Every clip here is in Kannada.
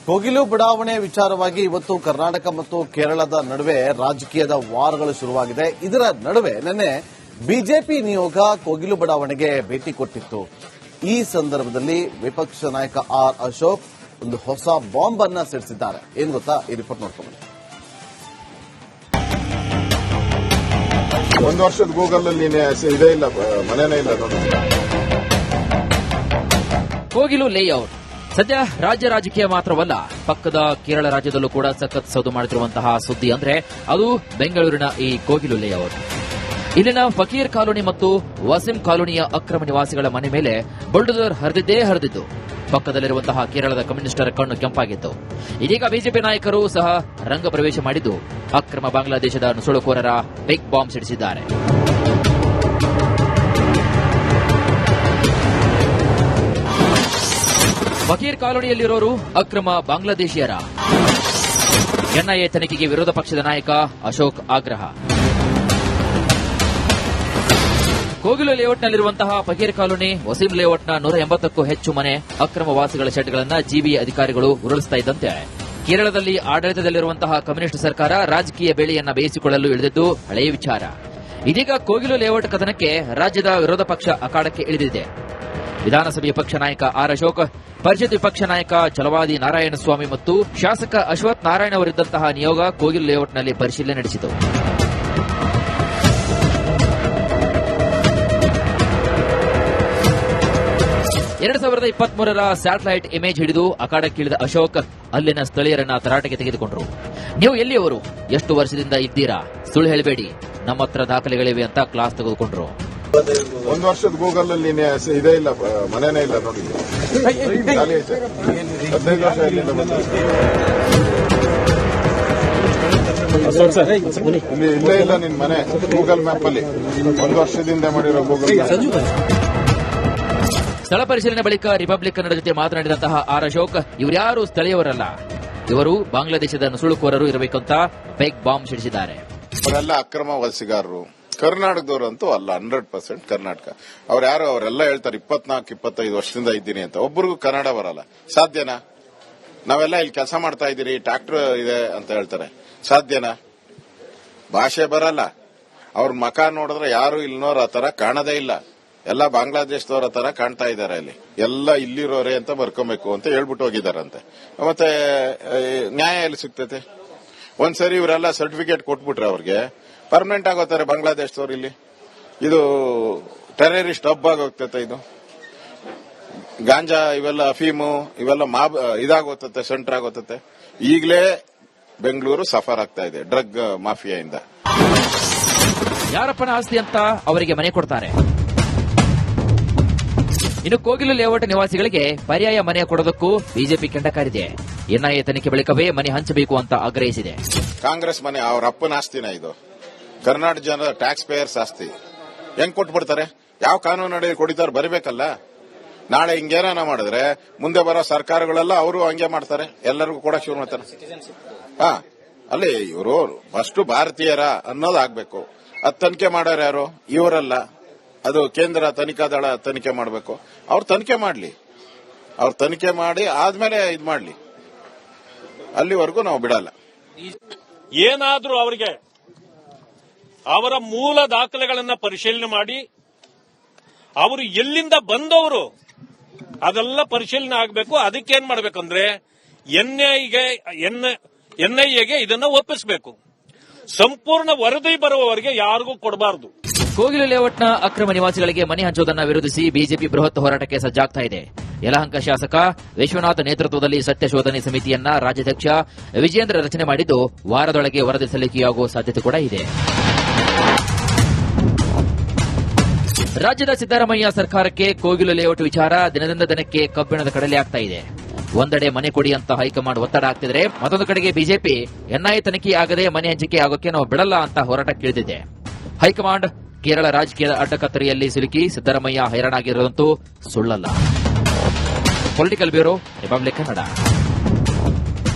ಕೋಗಿಲು ಬಡಾವಣೆ ವಿಚಾರವಾಗಿ ಇವತ್ತು ಕರ್ನಾಟಕ ಮತ್ತು ಕೇರಳದ ನಡುವೆ ರಾಜಕೀಯದ ವಾರಗಳು ಶುರುವಾಗಿದೆ. ಇದರ ನಡುವೆ ನಿನ್ನೆ ಬಿಜೆಪಿ ನಿಯೋಗ ಕೋಗಿಲು ಬಡಾವಣೆಗೆ ಭೇಟಿ ಕೊಟ್ಟಿತ್ತು. ಈ ಸಂದರ್ಭದಲ್ಲಿ ವಿಪಕ್ಷ ನಾಯಕ ಆರ್ ಅಶೋಕ್ ಒಂದು ಹೊಸ ಬಾಂಬ್ ಅನ್ನ ಸಿಡಿಸಿದ್ದಾರೆ. ಏನ್ ಗೊತ್ತಾ, ಈ ರಿಪೋರ್ಟ್ ನೋಡ್ಕೊಂಡು ಒಂದು ವರ್ಷದ ಗೂಗಲ್ ಅಲ್ಲಿ ಇದೇ ಇಲ್ಲ, ಮನೆನೇ ಇಲ್ಲ ನೋಡಿ. ಕೋಗಿಲು ಲೇಔಟ್ ಸದ್ಯ ರಾಜ್ಯ ರಾಜಕೀಯ ಮಾತ್ರವಲ್ಲ, ಪಕ್ಕದ ಕೇರಳ ರಾಜ್ಯದಲ್ಲೂ ಕೂಡ ಸಖತ್ ಸೌದು ಮಾಡುತ್ತಿರುವಂತಹ ಸುದ್ದಿ ಅಂದ್ರೆ ಅದು ಬೆಂಗಳೂರಿನ ಈ ಕೋಗಿಲು ಲೇಔಟ್. ಇಲ್ಲಿನ ಫಕೀರ್ ಕಾಲೋನಿ ಮತ್ತು ವಸೀಂ ಕಾಲೋನಿಯ ಅಕ್ರಮ ನಿವಾಸಿಗಳ ಮನೆ ಮೇಲೆ ಬುಲ್ಡೋಜರ್ ಹರಿದಿದ್ದು ಪಕ್ಕದಲ್ಲಿರುವಂತಹ ಕೇರಳದ ಕಮ್ಯುನಿಸ್ಟರ ಕಣ್ಣು ಕೆಂಪಾಗಿತ್ತು. ಇದೀಗ ಬಿಜೆಪಿ ನಾಯಕರು ಸಹ ರಂಗ ಪ್ರವೇಶ ಮಾಡಿದ್ದು ಅಕ್ರಮ ಬಾಂಗ್ಲಾದೇಶದ ನುಸುಳುಕೋರರ ಬಿಗ್ ಬಾಂಬ್ ಸಿಡಿಸಿದ್ದಾರೆ. ಫಕೀರ್ ಕಾಲೋನಿಯಲ್ಲಿರೋರು ಅಕ್ರಮ ಬಾಂಗ್ಲಾದೇಶಿಯರ. ಎನ್ಐಎ ತನಿಖೆಗೆ ವಿರೋಧ ಪಕ್ಷದ ನಾಯಕ ಅಶೋಕ್ ಆಗ್ರಹ. ಕೋಗಿಲು ಲೇಔಟ್ನಲ್ಲಿರುವಂತಹ ಫಕೀರ್ ಕಾಲೋನಿ, ವಸೀಂ ಲೇಔಟ್ನ 180ಕ್ಕೂ ಹೆಚ್ಚು ಮನೆ ಅಕ್ರಮ ವಾಸಿಗಳ ಶೆಡ್ಗಳನ್ನು ಜಿಬಿಎ ಅಧಿಕಾರಿಗಳು ಉರುಳಿಸ್ತಾ ಇದ್ದಂತೆ ಕೇರಳದಲ್ಲಿ ಆಡಳಿತದಲ್ಲಿರುವಂತಹ ಕಮ್ಯುನಿಸ್ಟ್ ಸರ್ಕಾರ ರಾಜಕೀಯ ಬೇಳೆಯನ್ನ ಬೇಯಿಸಿಕೊಳ್ಳಲು ಇಳಿದಿದ್ದು ಹಳೆಯ ವಿಚಾರ. ಇದೀಗ ಕೋಗಿಲು ಲೇಔಟ್ ಕದನಕ್ಕೆ ರಾಜ್ಯದ ವಿರೋಧ ಪಕ್ಷ ಅಖಾಡಕ್ಕೆ ಇಳಿದಿದೆ. ವಿಧಾನಸಭೆ ವಿಪಕ್ಷ ನಾಯಕ ಆರ್ ಅಶೋಕ್, ಪರಿಷತ್ ವಿಪಕ್ಷ ನಾಯಕ ಛಲವಾದಿ ನಾರಾಯಣಸ್ವಾಮಿ ಮತ್ತು ಶಾಸಕ ಅಶ್ವಥ್ ನಾರಾಯಣ್ ಅವರಿದ್ದಂತಹ ನಿಯೋಗ ಕೋಗಿಲು ಲೇಔಟ್ನಲ್ಲಿ ಪರಿಶೀಲನೆ ನಡೆಸಿತು. ಎರಡ್ 2023ರ ಸ್ಯಾಟಲೈಟ್ ಇಮೇಜ್ ಹಿಡಿದು ಅಖಾಡಕ್ಕಿಳಿದ ಅಶೋಕ್ ಅಲ್ಲಿನ ಸ್ಥಳೀಯರನ್ನ ತರಾಟೆಗೆ ತೆಗೆದುಕೊಂಡರು. ನೀವು ಎಲ್ಲಿಯವರು, ಎಷ್ಟು ವರ್ಷದಿಂದ ಇದ್ದೀರಾ, ಸುಳ್ಳು ಹೇಳಬೇಡಿ, ನಮ್ಮ ಹತ್ರ ದಾಖಲೆಗಳಿವೆ ಅಂತ ಕ್ಲಾಸ್ ತೆಗೆದುಕೊಂಡ್ರು. ಒಂದು ವರ್ಷದ ಗೂಗಲ್ ಅಲ್ಲಿ ಇದೇ ಇಲ್ಲ, ಮನೆನೇ ಇಲ್ಲ ನೋಡಿ. 15 ವರ್ಷ ಇಲ್ಲಿಂದ ಇಲ್ಲೇ ಇಲ್ಲ ನಿನ್ ಮನೆ ಗೂಗಲ್ ಮ್ಯಾಪ್ ಅಲ್ಲಿ. ಒಂದು ವರ್ಷದಿಂದ ಮಾಡಿರೋ ಗೂಗಲ್ ಮ್ಯಾಪ್. ಸ್ಥಳ ಪರಿಶೀಲನೆ ಬಳಿಕ ರಿಪಬ್ಲಿಕ್ ಕನ್ನಡ ಜೊತೆ ಮಾತನಾಡಿದಂತಹ ಆರ್ ಅಶೋಕ್, ಇವರ್ಯಾರು ಸ್ಥಳೀಯವರಲ್ಲ, ಇವರು ಬಾಂಗ್ಲಾದೇಶದ ನುಸುಳುಕೋರರು ಇರಬೇಕಂತ ಬಿಗ್ ಬಾಂಬ್ ಸಿಡಿಸಿದ್ದಾರೆ. ಅವರೆಲ್ಲ ಅಕ್ರಮ ವಲಸಿಗಾರರು, ಕರ್ನಾಟಕದವರಂತೂ ಅಲ್ಲ, 100% ಕರ್ನಾಟಕ. ಅವರೆಲ್ಲ ಹೇಳ್ತಾರೆ 24-25 ವರ್ಷದಿಂದ ಇದ್ದೀನಿ ಅಂತ. ಒಬ್ಬರಿಗೂ ಕನ್ನಡ ಬರಲ್ಲ, ಸಾಧ್ಯನಾ? ನಾವೆಲ್ಲ ಇಲ್ಲಿ ಕೆಲಸ ಮಾಡ್ತಾ ಇದ್ದೀರಿ, ಟ್ರ್ಯಾಕ್ಟರ್ ಇದೆ ಅಂತ ಹೇಳ್ತಾರೆ, ಸಾಧ್ಯನಾ? ಭಾಷೆ ಬರಲ್ಲ, ಅವ್ರ ಮಕ ನೋಡಿದ್ರೆ ಯಾರು ಇಲ್ಲಿನೋರ್ ಆ ತರ ಕಾಣದೇ ಇಲ್ಲ, ಎಲ್ಲ ಬಾಂಗ್ಲಾದೇಶದವರ ತರ ಕಾಣ್ತಾ ಇದ್ದಾರೆ. ಅಲ್ಲಿ ಎಲ್ಲ ಇಲ್ಲಿರೋರೆ ಅಂತ ಬರ್ಕೊಬೇಕು ಅಂತ ಹೇಳ್ಬಿಟ್ಟು ಹೋಗಿದಾರಂತೆ. ಮತ್ತೆ ನ್ಯಾಯ ಎಲ್ಲಿ ಸಿಗ್ತೈತೆ? ಒಂದ್ಸರಿ ಇವರೆಲ್ಲ ಸರ್ಟಿಫಿಕೇಟ್ ಕೊಟ್ಬಿಟ್ರೆ ಅವ್ರಿಗೆ ಪರ್ಮನೆಂಟ್ ಆಗೋತಾರೆ ಬಾಂಗ್ಲಾದೇಶದವ್ರು. ಇಲ್ಲಿ ಇದು ಟೆರರಿಸ್ಟ್ ಹಬ್ ಆಗೋಗ್ತೈತೆ. ಇದು ಗಾಂಜಾ, ಇವೆಲ್ಲ ಅಫೀಮು, ಇವೆಲ್ಲ ಇದಾಗೋತತೆ, ಸೆಂಟರ್ ಆಗೋತತೆ. ಈಗಲೇ ಬೆಂಗಳೂರು ಸಫರ್ ಆಗ್ತಾ ಇದೆ ಡ್ರಗ್ ಮಾಫಿಯಾಯಿಂದ. ಯಾರಪ್ಪನ ಆಸ್ತಿ ಅಂತ ಅವರಿಗೆ ಮನೆ ಕೊಡ್ತಾರೆ. ಇನ್ನು ಕೋಗಿಲು ಲೇಔಟ್ ನಿವಾಸಿಗಳಿಗೆ ಪರ್ಯಾಯ ಮನೆ ಕೊಡೋದಕ್ಕೂ ಬಿಜೆಪಿ ಕೆಂಡ ಕಾರಿದೆ. ಎನ್ಐಎ ತನಿಖೆ ಬಳಿಕವೇ ಮನೆ ಹಂಚಬೇಕು ಅಂತ ಆಗ್ರಹಿಸಿದೆ. ಕಾಂಗ್ರೆಸ್ ಮನೆ ಅವರ ಅಪ್ಪನ ಆಸ್ತಿನ ಇದು? ಕರ್ನಾಟಕ ಜನರ ಟ್ಯಾಕ್ಸ್ ಪೇಯರ್ಸ್ ಆಸ್ತಿ. ಹೆಂಗ್ ಕೊಟ್ಬಿಡ್ತಾರೆ? ಯಾವ ಕಾನೂನು ಅಡಿ ಕೊಡಿತಾರೆ? ಬರಬೇಕಲ್ಲ. ನಾಳೆ ಹಿಂಗೇನ ಮಾಡಿದ್ರೆ ಮುಂದೆ ಬರೋ ಸರ್ಕಾರಗಳೆಲ್ಲ ಅವರು ಹಂಗೆ ಮಾಡ್ತಾರೆ, ಎಲ್ಲರಿಗೂ ಕೂಡ ಶುರು ಮಾಡ್ತಾರೆ. ಅಲ್ಲಿ ಇವರು ಫಸ್ಟ್ ಭಾರತೀಯರ ಅನ್ನೋದು ಆಗ್ಬೇಕು. ಅದ್ ತನಿಖೆ ಮಾಡೋರು ಯಾರು? ಇವರಲ್ಲ, ಅದು ಕೇಂದ್ರ ತನಿಖಾ ದಳ ತನಿಖೆ ಮಾಡಬೇಕು. ಅವ್ರು ತನಿಖೆ ಮಾಡಲಿ, ಅವ್ರು ತನಿಖೆ ಮಾಡಿ ಆದ್ಮೇಲೆ ಇದು ಮಾಡಲಿ. ಅಲ್ಲಿವರೆಗೂ ನಾವು ಬಿಡಲ್ಲ. ಏನಾದ್ರೂ ಅವರಿಗೆ ಅವರ ಮೂಲ ದಾಖಲೆಗಳನ್ನ ಪರಿಶೀಲನೆ ಮಾಡಿ ಅವರು ಎಲ್ಲಿಂದ ಬಂದವರು ಅದೆಲ್ಲ ಪರಿಶೀಲನೆ ಆಗಬೇಕು. ಅದಕ್ಕೇನ್ ಮಾಡಬೇಕಂದ್ರೆ ಎನ್ಐಎಗೆ ಇದನ್ನ ಒಪ್ಪಿಸಬೇಕು. ಸಂಪೂರ್ಣ ವರದಿ ಬರುವವರೆಗೆ ಯಾರಿಗೂ ಕೊಡಬಾರದು. ಕೋಗಿಲು ಲೇಔಟ್ನ ಅಕ್ರಮ ನಿವಾಸಿಗಳಿಗೆ ಮನೆ ಹಂಚುವುದನ್ನು ವಿರೋಧಿಸಿ ಬಿಜೆಪಿ ಬೃಹತ್ ಹೋರಾಟಕ್ಕೆ ಸಜ್ಜಾಗ್ತಾ ಇದೆ. ಯಲಹಂಕ ಶಾಸಕ ವಿಶ್ವನಾಥ್ ನೇತೃತ್ವದಲ್ಲಿ ಸತ್ಯ ಶೋಧನೆ ಸಮಿತಿಯನ್ನ ರಾಜ್ಯಾಧ್ಯಕ್ಷ ವಿಜೇಂದ್ರ ರಚನೆ ಮಾಡಿದ್ದು ವಾರದೊಳಗೆ ವರದಿ ಸಲ್ಲಿಕೆಯಾಗುವ ಸಾಧ್ಯತೆ ಕೂಡ ಇದೆ. ರಾಜ್ಯದ ಸಿದ್ದರಾಮಯ್ಯ ಸರ್ಕಾರಕ್ಕೆ ಕೋಗಿಲು ಲೇಔಟ್ ವಿಚಾರ ದಿನದಿಂದ ದಿನಕ್ಕೆ ಕಬ್ಬಿಣದ ಕಡಲೆ ಆಗ್ತಾ ಇದೆ. ಒಂದೆಡೆ ಮನೆ ಕೊಡಿ ಅಂತ ಹೈಕಮಾಂಡ್ ಒತ್ತಡ ಆಗ್ತಿದ್ರೆ, ಮತ್ತೊಂದು ಕಡೆಗೆ ಬಿಜೆಪಿ ಎನ್ಐಎ ತನಿಖೆ ಆಗದೆ ಮನೆ ಹಂಚಿಕೆ ಆಗೋಕೆ ನಾವು ಬಿಡಲ್ಲ ಅಂತ ಹೋರಾಟಕ್ಕಿಳಿದಿದೆ. ಹೈಕಮಾಂಡ್ ಕೇರಳ ರಾಜಕೀಯದ ಅಡ್ಡಕತ್ತರಿಯಲ್ಲಿ ಸಿಲುಕಿ ಸಿದ್ದರಾಮಯ್ಯ ಹೈರಾಣಾಗಿರುವುದಂತೂ ಸುಳ್ಳಲ್ಲ. Political bureau, republic Kannada.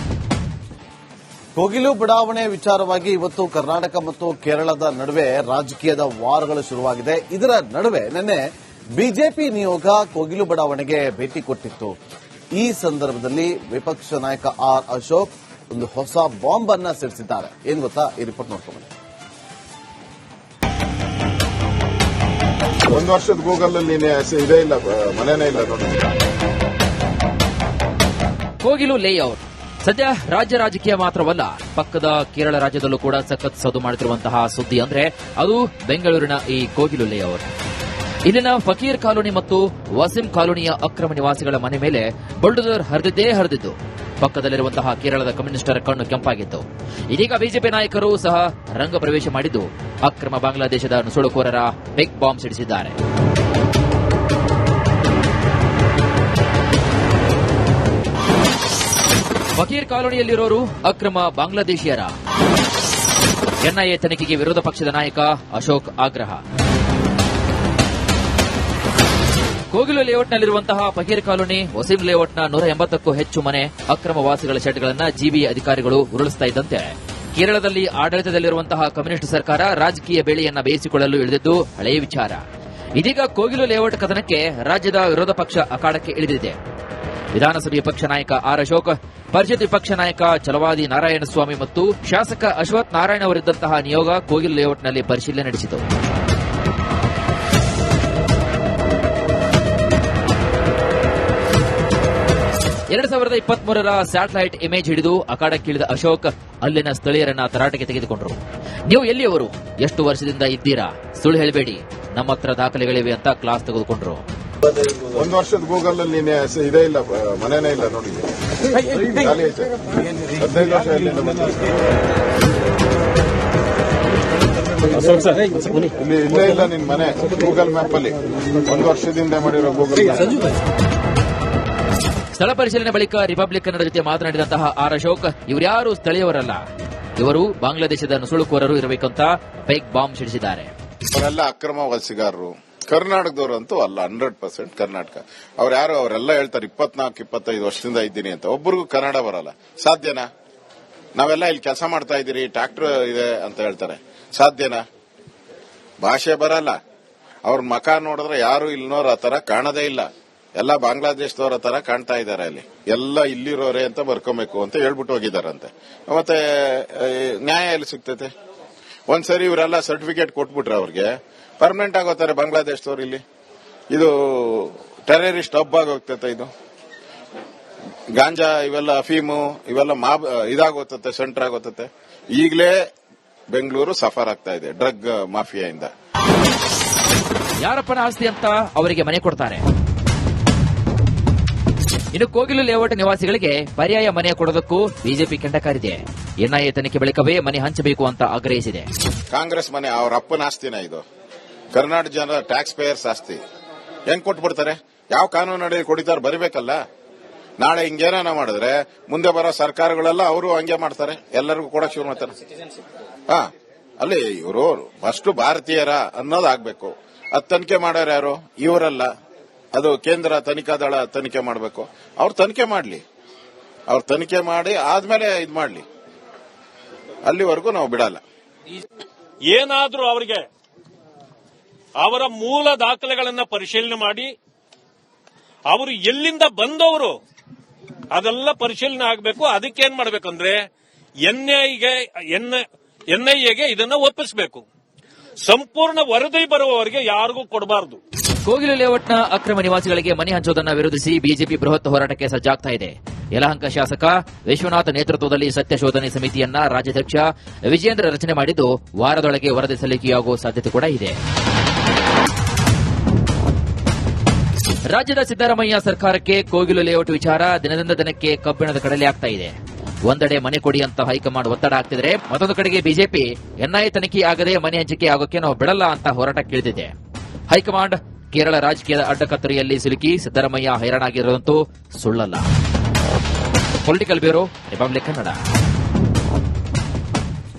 Kogilu ಬಡಾವಣೆ ವಿಚಾರವಾಗಿ ಇವತ್ತು ಕರ್ನಾಟಕ ಮತ್ತು ಕೇರಳದ ನಡುವೆ ರಾಜಕೀಯದ ವಾರಗಳು ಶುರುವಾಗಿದೆ. ಇದರ ನಡುವೆ ನಿನ್ನೆ ಬಿಜೆಪಿ ನಿಯೋಗ ಕೋಗಿಲು ಬಡಾವಣೆಗೆ ಭೇಟಿ ಕೊಟ್ಟಿತ್ತು. ಈ ಸಂದರ್ಭದಲ್ಲಿ ವಿಪಕ್ಷ ನಾಯಕ ಆರ್ ಅಶೋಕ್ ಒಂದು ಹೊಸ ಬಾಂಬ್ ಅನ್ನ ಸಿಡಿಸಿದ್ದಾರೆ. ಏನ್ ಗೊತ್ತಾ, ಈ ರಿಪೋರ್ಟ್ ನೋಡ್ಕೊಂಡು ಒಂದು ವರ್ಷದ ಗೂಗಲ್ ಅಲ್ಲಿ ಇದೇ ಇಲ್ಲ, ಮನೆನೇ ಇಲ್ಲ ನೋಡಿ. ಕೋಗಿಲು ಲೇಔಟ್ ಸದ್ಯ ರಾಜ್ಯ ರಾಜಕೀಯ ಮಾತ್ರವಲ್ಲ, ಪಕ್ಕದ ಕೇರಳ ರಾಜ್ಯದಲ್ಲೂ ಕೂಡ ಸಖತ್ ಸದ್ದು ಮಾಡುತ್ತಿರುವಂತಹ ಸುದ್ದಿ ಅಂದ್ರೆ ಅದು ಬೆಂಗಳೂರಿನ ಈ ಕೋಗಿಲು ಲೇಔಟ್. ಇಲ್ಲಿನ ಫಕೀರ್ ಕಾಲೋನಿ ಮತ್ತು ವಸೀಂ ಕಾಲೋನಿಯ ಅಕ್ರಮ ನಿವಾಸಿಗಳ ಮನೆ ಮೇಲೆ ಬುಲ್ಡೋಜರ್ ಹರಿದಿದ್ದು ಪಕ್ಕದಲ್ಲಿರುವಂತಹ ಕೇರಳದ ಕಮ್ಯುನಿಸ್ಟರ ಕಣ್ಣು ಕೆಂಪಾಗಿತ್ತು. ಇದೀಗ ಬಿಜೆಪಿ ನಾಯಕರು ಸಹ ರಂಗ ಪ್ರವೇಶ ಮಾಡಿದ್ದು ಅಕ್ರಮ ಬಾಂಗ್ಲಾದೇಶದ ನುಸುಳುಕೋರರ ಬಿಗ್ ಬಾಂಬ್ ಸಿಡಿಸಿದ್ದಾರೆ. ಫಕೀರ್ ಕಾಲೋನಿಯಲ್ಲಿರೋರು ಅಕ್ರಮ ಬಾಂಗ್ಲಾದೇಶಿಯರ. ಎನ್ಐಎ ತನಿಖೆಗೆ ವಿರೋಧ ಪಕ್ಷದ ನಾಯಕ ಅಶೋಕ್ ಆಗ್ರಹ. ಕೋಗಿಲು ಲೇಔಟ್ನಲ್ಲಿರುವಂತಹ ಫಕೀರ್ ಕಾಲೋನಿ, ವಸೀಂ ಲೇಔಟ್ನ 180ಕ್ಕೂ ಹೆಚ್ಚು ಮನೆ ಅಕ್ರಮ ವಾಸಿಗಳ ಶೆಡ್ಗಳನ್ನು ಜಿಬಿ ಅಧಿಕಾರಿಗಳು ಉರುಳಿಸ್ತಾ ಇದ್ದಂತೆ ಕೇರಳದಲ್ಲಿ ಆಡಳಿತದಲ್ಲಿರುವಂತಹ ಕಮ್ಯುನಿಸ್ಟ್ ಸರ್ಕಾರ ರಾಜಕೀಯ ಬೇಳೆಯನ್ನ ಬೇಯಿಸಿಕೊಳ್ಳಲು ಇಳಿದಿದ್ದು ಹಳೆಯ ವಿಚಾರ. ಇದೀಗ ಕೋಗಿಲು ಲೇಔಟ್ ಕದನಕ್ಕೆ ರಾಜ್ಯದ ವಿರೋಧ ಪಕ್ಷ ಅಖಾಡಕ್ಕೆ ಇಳಿದಿದೆ. ವಿಧಾನಸಭೆ ಪಕ್ಷ ನಾಯಕ ಆರ್ ಅಶೋಕ್, ಪರಿಷತ್ ವಿಪಕ್ಷ ನಾಯಕ ಛಲವಾದಿ ನಾರಾಯಣಸ್ವಾಮಿ ಮತ್ತು ಶಾಸಕ ಅಶ್ವಥ್ ನಾರಾಯಣ ಅವರಿದ್ದಂತಹ ನಿಯೋಗ ಕೋಗಿಲು ಲೇಔಟ್ನಲ್ಲಿ ಪರಿಶೀಲನೆ ನಡೆಸಿತು. 2023ರ ಸ್ಯಾಟಲೈಟ್ ಇಮೇಜ್ ಹಿಡಿದು ಅಖಾಡಕ್ಕಿಳಿದ ಅಶೋಕ್ ಅಲ್ಲಿನ ಸ್ಥಳೀಯರನ್ನ ತರಾಟೆಗೆ ತೆಗೆದುಕೊಂಡರು. ನೀವು ಎಲ್ಲಿಯವರು, ಎಷ್ಟು ವರ್ಷದಿಂದ ಇದ್ದೀರಾ, ಸುಳ್ಳು ಹೇಳಬೇಡಿ, ನಮ್ಮ ಹತ್ರ ದಾಖಲೆಗಳಿವೆ ಅಂತ ಕ್ಲಾಸ್ ತೆಗೆದುಕೊಂಡ್ರು. ಒಂದು ವರ್ಷದ ಗೂಗಲ್ ಅಲ್ಲಿ ಇದೇ ಇಲ್ಲ, ಮನೆನೇ ಇಲ್ಲ ನೋಡಿ. 15 ವರ್ಷ ಇಲ್ಲಿ ಇಲ್ಲೇ ಇಲ್ಲ ನಿನ್ ಮನೆ ಗೂಗಲ್ ಮ್ಯಾಪ್ ಅಲ್ಲಿ. ಒಂದು ವರ್ಷದಿಂದ ಮಾಡಿರೋ ಗೂಗಲ್. ಸ್ಥಳ ಪರಿಶೀಲನೆ ಬಳಿಕ ರಿಪಬ್ಲಿಕ್ ಕನ್ನಡ ಜೊತೆ ಮಾತನಾಡಿದಂತಹ ಆರ್ ಅಶೋಕ್, ಇವರ್ಯಾರು ಸ್ಥಳೀಯವರಲ್ಲ, ಇವರು ಬಾಂಗ್ಲಾದೇಶದ ನುಸುಳುಕೋರರು ಇರಬೇಕಂತ ಬಿಗ್ ಬಾಂಬ್ ಸಿಡಿಸಿದ್ದಾರೆ. ಅವರೆಲ್ಲ ಅಕ್ರಮ ವಲಸಿಗಾರರು, ಕರ್ನಾಟಕದವರು ಅಂತೂ ಅಲ್ಲ, 100% ಕರ್ನಾಟಕ. ಅವರೆಲ್ಲ ಹೇಳ್ತಾರೆ 24-25 ವರ್ಷದಿಂದ ಇದ್ದೀನಿ ಅಂತ. ಒಬ್ಬರಿಗೂ ಕನ್ನಡ ಬರಲ್ಲ. ಸಾಧ್ಯನಾ? ನಾವೆಲ್ಲ ಇಲ್ಲಿ ಕೆಲಸ ಮಾಡ್ತಾ ಇದ್ದೀರಿ, ಟ್ರ್ಯಾಕ್ಟರ್ ಇದೆ ಅಂತ ಹೇಳ್ತಾರೆ. ಸಾಧ್ಯನಾ? ಭಾಷೆ ಬರಲ್ಲ. ಅವ್ರ ಮಕ ನೋಡಿದ್ರೆ ಯಾರು ಇಲ್ಲಿನೋರ್ ಆ ತರ ಕಾಣದೇ ಇಲ್ಲ. ಎಲ್ಲ ಬಾಂಗ್ಲಾದೇಶದವರ ತರ ಕಾಣ್ತಾ ಇದ್ದಾರೆ. ಅಲ್ಲಿ ಎಲ್ಲ ಇಲ್ಲಿರೋರೆ ಅಂತ ಬರ್ಕೊಬೇಕು ಅಂತ ಹೇಳ್ಬಿಟ್ಟು ಹೋಗಿದಾರಂತೆ. ಮತ್ತೆ ನ್ಯಾಯ ಎಲ್ಲಿ ಸಿಗ್ತೈತೆ? ಒಂದ್ಸರಿ ಇವರೆಲ್ಲ ಸರ್ಟಿಫಿಕೇಟ್ ಕೊಟ್ಬಿಟ್ರೆ ಅವ್ರಿಗೆ ಪರ್ಮನೆಂಟ್ ಆಗೋತಾರೆ ಬಾಂಗ್ಲಾದೇಶದವ್ರು. ಇಲ್ಲಿ ಇದು ಟೆರರಿಸ್ಟ್ ಹಬ್ ಆಗೋಗ್ತೈತೆ. ಇದು ಗಾಂಜಾ ಇವೆಲ್ಲ ಅಫೀಮು ಇವೆಲ್ಲ ಇದಾಗೋತತೆ, ಸೆಂಟರ್ ಆಗೋತತೆ. ಈಗಲೇ ಬೆಂಗಳೂರು ಸಫರ್ ಆಗ್ತಾ ಇದೆ ಡ್ರಗ್ ಮಾಫಿಯಾಯಿಂದ. ಯಾರಪ್ಪನ ಆಸ್ತಿ ಅಂತ ಅವರಿಗೆ ಮನೆ ಕೊಡ್ತಾರೆ. ಇನ್ನು ಕೋಗಿಲು ಲೇಔಟ್ ನಿವಾಸಿಗಳಿಗೆ ಪರ್ಯಾಯ ಮನೆ ಕೊಡೋದಕ್ಕೂ ಬಿಜೆಪಿ ಕೆಂಡ ಕಾರಿದೆ. ಎನ್ಐಎ ತನಿಖೆ ಬಳಿಕವೇ ಮನೆ ಹಂಚಬೇಕು ಅಂತ ಆಗ್ರಹಿಸಿದೆ. ಕಾಂಗ್ರೆಸ್ ಮನೆ ಅವ್ರ ಅಪ್ಪನ ಆಸ್ತಿನ ಇದು? ಕರ್ನಾಟಕ ಜನರ ಟ್ಯಾಕ್ಸ್ ಪೇಯರ್ಸ್ ಆಸ್ತಿ. ಹೆಂಗ್ ಕೊಟ್ಬಿಡ್ತಾರೆ? ಯಾವ ಕಾನೂನು ಅಡಿ ಕೊಡಿತಾರೆ? ಬರಿಬೇಕಲ್ಲ. ನಾಳೆ ಹಿಂಗೇನ ಮಾಡಿದ್ರೆ ಮುಂದೆ ಬರೋ ಸರ್ಕಾರಗಳೆಲ್ಲ ಅವರು ಹಂಗೆ ಮಾಡ್ತಾರೆ, ಎಲ್ಲರಿಗೂ ಕೊಡಕ್ ಶುರು ಮಾಡ್ತಾರೆ. ಅಲ್ಲಿ ಇವರು ಫಸ್ಟ್ ಭಾರತೀಯರ ಅನ್ನೋದಾಗಬೇಕು. ಅದ್ ತನಿಖೆ ಮಾಡೋರು ಯಾರು? ಇವರಲ್ಲ. ಅದು ಕೇಂದ್ರ ತನಿಖಾ ದಳ ತನಿಖೆ ಮಾಡಬೇಕು. ಅವ್ರು ತನಿಖೆ ಮಾಡಲಿ. ಅವ್ರು ತನಿಖೆ ಮಾಡಿ ಆದ್ಮೇಲೆ ಇದ್ ಮಾಡ್ಲಿ. ಅಲ್ಲಿವರೆಗೂ ನಾವು ಬಿಡಲ್ಲ. ಏನಾದ್ರೂ ಅವರಿಗೆ ಅವರ ಮೂಲ ದಾಖಲೆಗಳನ್ನ ಪರಿಶೀಲನೆ ಮಾಡಿ ಅವರು ಎಲ್ಲಿಂದ ಬಂದವರು ಅದೆಲ್ಲ ಪರಿಶೀಲನೆ ಆಗಬೇಕು. ಅದಕ್ಕೇನ್ ಮಾಡಬೇಕಂದ್ರೆ ಎನ್ಐಎಗೆ ಇದನ್ನ ಒಪ್ಪಿಸಬೇಕು. ಸಂಪೂರ್ಣ ವರದಿ ಬರುವವರೆಗೆ ಯಾರಿಗೂ ಕೊಡಬಾರದು. ಕೋಗಿಲು ಲೇಔಟ್ನ ಅಕ್ರಮ ನಿವಾಸಿಗಳಿಗೆ ಮನೆ ಹಂಚೋದನ್ನ ವಿರೋಧಿಸಿ ಬಿಜೆಪಿ ಬೃಹತ್ ಹೋರಾಟಕ್ಕೆ ಸಜ್ಜಾಗ್ತಾ ಇದೆ. ಯಲಹಂಕ ಶಾಸಕ ವಿಶ್ವನಾಥ್ ನೇತೃತ್ವದಲ್ಲಿ ಸತ್ಯ ಶೋಧನೆ ಸಮಿತಿಯನ್ನ ರಾಜ್ಯಾಧ್ಯಕ್ಷ ವಿಜೇಂದ್ರ ರಚನೆ ಮಾಡಿದ್ದು ವಾರದೊಳಗೆ ವರದಿ ಸಲ್ಲಿಕೆಯಾಗುವ ಸಾಧ್ಯತೆ ಕೂಡ ಇದೆ. ರಾಜ್ಯದ ಸಿದ್ದರಾಮಯ್ಯ ಸರ್ಕಾರಕ್ಕೆ ಕೋಗಿಲು ಲೇಔಟ್ ವಿಚಾರ ದಿನದಿಂದ ದಿನಕ್ಕೆ ಕಬ್ಬಿಣದ ಕಡಲೆ ಆಗ್ತಾ ಇದೆ. ಒಂದೆಡೆ ಮನೆ ಕೊಡಿ ಅಂತ ಹೈಕಮಾಂಡ್ ಒತ್ತಡ ಆಗ್ತಿದ್ರೆ, ಮತ್ತೊಂದು ಕಡೆಗೆ ಬಿಜೆಪಿ ಎನ್ಐಎ ತನಿಖೆ ಆಗದೆ ಮನೆ ಹಂಚಿಕೆ ಆಗೋಕೆ ನಾವು ಬಿಡಲ್ಲ ಅಂತ ಹೋರಾಟಕ್ಕಿಳಿದಿದೆ. ಹೈಕಮಾಂಡ್ ಕೇರಳ ರಾಜಕೀಯದ ಅಡ್ಡಕತ್ತರಿಯಲ್ಲಿ ಸಿಲುಕಿ ಸಿದ್ದರಾಮಯ್ಯ ಹೈರಾಣಾಗಿರುವಂತೂ ಸುಳ್ಳಲ್ಲ. Political bureau, republic Kannada.